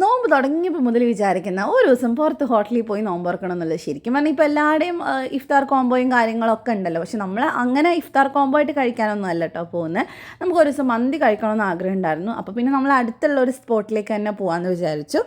നോമ്പ് തുടങ്ങിയപ്പോൾ മുതൽ വിചാരിക്കുന്ന ഒരു ദിവസം പുറത്ത് ഹോട്ടലിൽ പോയി നോമ്പ് തുറക്കണം എന്നുള്ളത്. ശരിക്കും പറഞ്ഞാൽ ഇപ്പോൾ എല്ലാവരുടെയും ഇഫ്താർ കോംബോയും കാര്യങ്ങളൊക്കെ ഉണ്ടല്ലോ. പക്ഷെ നമ്മൾ അങ്ങനെ ഇഫ്താർ കോംബോ ആയിട്ട് കഴിക്കാനൊന്നും അല്ല കേട്ടോ പോകുന്നത്. നമുക്ക് ഒരു ദിവസം മന്തി കഴിക്കണമെന്ന് ആഗ്രഹം ഉണ്ടായിരുന്നു. അപ്പോൾ പിന്നെ നമ്മൾ അടുത്തുള്ള ഒരു സ്പോട്ടിലേക്ക് തന്നെ പോകാമെന്ന് വിചാരിച്ചു.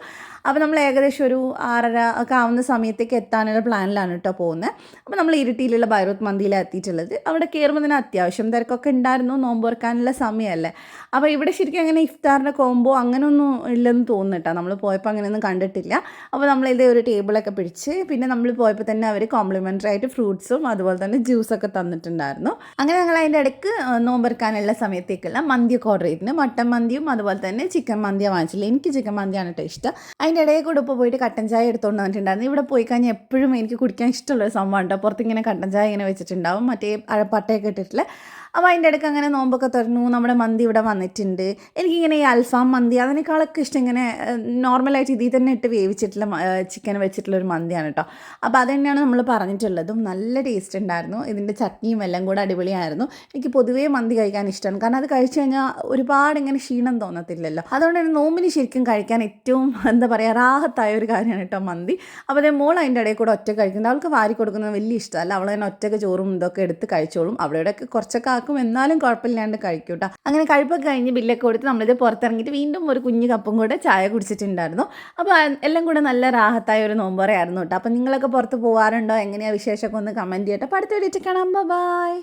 അപ്പോൾ നമ്മൾ ഏകദേശം ഒരു 6:30 ഒക്കെ ആവുന്ന സമയത്തേക്ക് എത്താനുള്ള പ്ലാനിലാണ് കേട്ടോ പോകുന്നത്. അപ്പോൾ നമ്മൾ ഇരിട്ടിയിലുള്ള ബൈറൂത്ത് മന്തിയിലാണ് എത്തിയിട്ടുള്ളത്. അവിടെ കയറുമ്പോൾ തന്നെ അത്യാവശ്യം തിരക്കൊക്കെ ഉണ്ടായിരുന്നു. നോമ്പ് തുറക്കാനുള്ള സമയമല്ലേ. അപ്പോൾ ഇവിടെ ശരിക്കും അങ്ങനെ ഇഫ്താറിൻ്റെ കോംബോ അങ്ങനെയൊന്നും ഇല്ലെന്ന് തോന്നുന്നു കേട്ടോ. നമ്മൾ പോയപ്പോൾ അങ്ങനെയൊന്നും കണ്ടിട്ടില്ല. അപ്പോൾ നമ്മളിതേ ഒരു ടേബിളൊക്കെ പിടിച്ച് പിന്നെ നമ്മൾ പോയപ്പോൾ തന്നെ അവർ കോംപ്ലിമെൻ്ററി ആയിട്ട് ഫ്രൂട്ട്സും അതുപോലെ തന്നെ ജ്യൂസൊക്കെ തന്നിട്ടുണ്ടായിരുന്നു. അങ്ങനെ ഞങ്ങൾ അതിൻ്റെ ഇടയ്ക്ക് നോമ്പെടുക്കാനുള്ള സമയത്തേക്കുള്ള മന്തിയൊക്കെ ഓർഡർ ചെയ്തിട്ടുണ്ട്. മട്ടൻ മന്തിയും അതുപോലെ തന്നെ ചിക്കൻ മന്തിയാണ് വാങ്ങിച്ചില്ല. എനിക്ക് ചിക്കൻ മന്തിയാണ് കേട്ടോ ഇഷ്ടം. അതിൻ്റെ ഇടയിൽ കൂടെ ഇപ്പോൾ പോയിട്ട് കട്ടൻ ചായ എടുത്തുകൊണ്ട് വന്നിട്ടുണ്ടായിരുന്നു. ഇവിടെ പോയി കഴിഞ്ഞാൽ എപ്പോഴും എനിക്ക് കുടിക്കാൻ ഇഷ്ടമുള്ളൊരു സംഭവം കേട്ടോ. പുറത്ത് ഇങ്ങനെ കട്ടൻ ചായ ഇങ്ങനെ വെച്ചിട്ടുണ്ടാവും, മറ്റേ പട്ടയൊക്കെ ഇട്ടിട്ടില്ല. അപ്പോൾ അതിൻ്റെ ഇടയ്ക്ക് അങ്ങനെ നോമ്പൊക്കെ തുറന്നു. നമ്മുടെ മന്തി ഇവിടെ വന്നിട്ടുണ്ട്. എനിക്കിങ്ങനെ ഈ അൽഫാം മന്തി അതിനേക്കാളൊക്കെ ഇഷ്ടം ഇങ്ങനെ നോർമലായിട്ട് ഇതിൽ തന്നെ ഇട്ട് വേവിച്ചിട്ടുള്ള ചിക്കൻ വെച്ചിട്ടുള്ളൊരു മന്തിയാണ് കേട്ടോ. അപ്പോൾ അത് തന്നെയാണ് നമ്മൾ പറഞ്ഞിട്ടുള്ളതും. നല്ല ടേസ്റ്റ് ഉണ്ടായിരുന്നു. ഇതിൻ്റെ ചട്നിയും എല്ലാം കൂടെ അടിപൊളിയായിരുന്നു. എനിക്ക് പൊതുവേ മന്തി കഴിക്കാൻ ഇഷ്ടമാണ്. കാരണം അത് കഴിച്ചു കഴിഞ്ഞാൽ ഒരുപാട് ഇങ്ങനെ ക്ഷീണം തോന്നത്തില്ലല്ലോ. അതുകൊണ്ട് തന്നെ നോമ്പിന് ശരിക്കും കഴിക്കാൻ ഏറ്റവും എന്താ പറയുക റാഹത്തായ ഒരു കാര്യമാണ് കേട്ടോ മന്തി. അപ്പോൾ അതേ മോൾ അതിൻ്റെ ഇടയിൽ കൂടെ ഒറ്റ കഴിക്കുന്നത്. അവൾക്ക് വാരി കൊടുക്കുന്നത് വലിയ ഇഷ്ടമല്ല. അവൾ തന്നെ ഒറ്റക്ക് ചോറും ഇതൊക്കെ എടുത്ത് കഴിച്ചോളും. അവിടെയൊക്കെ കുറച്ചൊക്കെ ആക്കും, എന്നാലും കുഴപ്പമില്ലാണ്ട് കഴിക്കും കേട്ടോ. അങ്ങനെ കഴിപ്പൊക്കെ കഴിഞ്ഞ് ബില്ലൊക്കെ കൊടുത്ത് നമ്മളിത് പുറത്തിറങ്ങിയിട്ട് വീണ്ടും ഒരു കുഞ്ഞു കപ്പും കൂടെ ചായ കുടിച്ചിട്ടുണ്ടായിരുന്നു. അപ്പോൾ എല്ലാം കൂടെ നല്ല റാഹത്തായ ഒരു നോമ്പുറയായിരുന്നു കേട്ടോ. അപ്പോൾ നിങ്ങളൊക്കെ പുറത്ത് പോകാറുണ്ടോ, എങ്ങനെയാണ് വിശേഷമൊക്കെ ഒന്ന് കമൻറ്റ് ചെയ്യട്ടെ. അപ്പോൾ അടുത്ത വീഡിയോയിൽ കാണാം. ബൈ.